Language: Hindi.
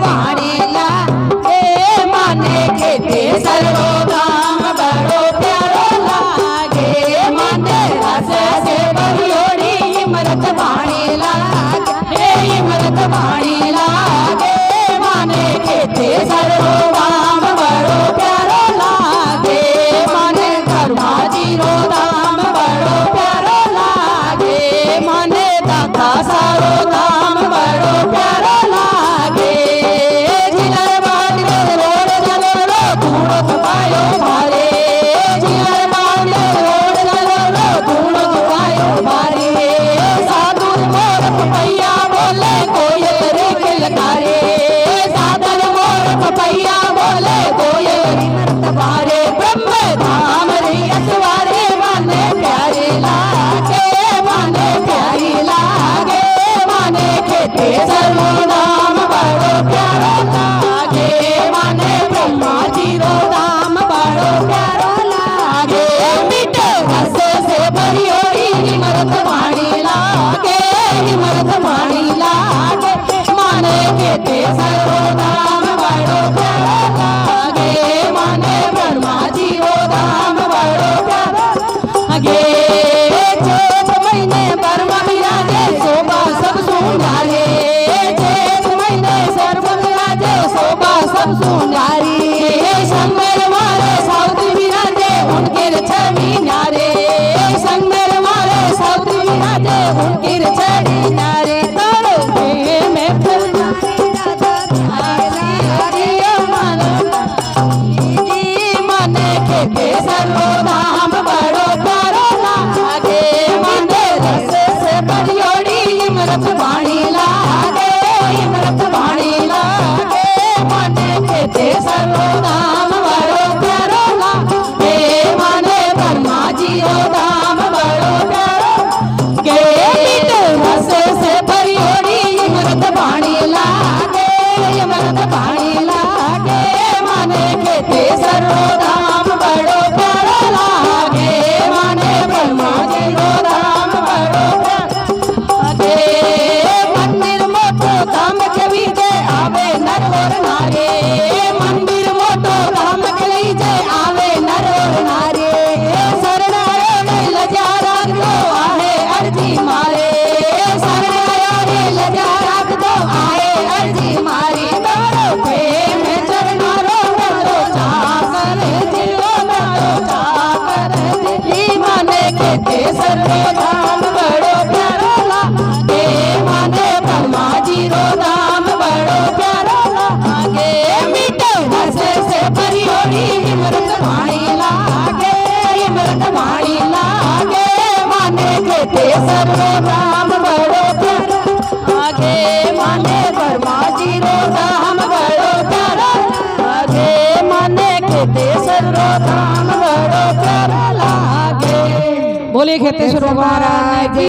भाणी लागे माने खेते सर्वो धाम बड़ो प्यारो लागे माने रस से बरियोड़ी इमरत भाणी लागे इमरत भाणी लागे माने खेते सर्वो धाम बड़ो प्यारो लागे माने धर्मा जीरो धाम बड़ो प्यारो लागे माने दाता सारो धाम बड़ो प्यारो लागे जिलर बांधे रोड चलो रो धूड़ो पायो भारे जिलर बांधे रोड चलो रो धूड़ो पायो भारे साधु मोर पपैया बोले कोयल रे खिलकारे साधन मोर पपैया बोले कोयल भारे ब्रह्म धाम रे अतवारे माने प्यारे लागे माने प्यारी लागे माने खेते सर्वो धाम बड़ो प्यारो लागे माने ब्रह्मा जीरो धाम बड़ो प्यारो लागे मीठे रस से भरियोड़ी इमरत वाणी लागे इमरत वाणी लागे माने खेते सर्वो धाम बड़ो प्यारो लागे माने ब्रह्मा जीरो धाम बड़ो प्यारो लागे चेत महीने बर्मा विराजे शोभा सब सुंदरी चेत महीने सर्व विराजे शोभा सब सुंदरी संगमेर मारे साउथ विराजे उनके छवि नारे संगमेर मारे साउथ विराजे उनके छवि नारे तारो में फूल माने खेते सर्वो धाम बड़ो प्यारो लागे माने रस से बरियोड़ी इमरत वाणी लागे इमरत वाणी लागे माने खेते सर्वो धाम बड़ो प्यारो लागे माने ब्रह्मा जीरो धाम बड़ो प्यारो गे मीठे रस से बरियोड़ी इमरत वाणी लागे इमरत वाणी लागे माने खेते सर्वो धाम बड़ो प्यारो लागे माने ब्रह्मा जीरो धाम बड़ो प्यारो लागे मंदिर मोटो धाम कवि जय आवे नर और नारे मंदिर मोटो धाम कवि जय आवे नर और नारे शरणायो ने लजा राख दो आए अर्जी मारे शरणायो ने लजा राख दो आए अर्जी मारी तारो प्रेम चरणारो मेरो चाकर जिलो मेरो चाकर जी माने खेते सर्वो धाम बड़ो प्यारो लागे माने ब्रह्मा जीरो धाम बड़ो प्यारो लागे मीठे रस से भरियोड़ी इमरत वाणी लागे इमरत वाणी लागे माने खेते सर्वो धाम बड़ो प्यारो लागे माने ब्रह्मा जीरो धाम बड़ो प्यारो लागे माने खेते सर्वो धाम बड़ो प्यारो लागे। बोलिए खेतेश्वर भगवान की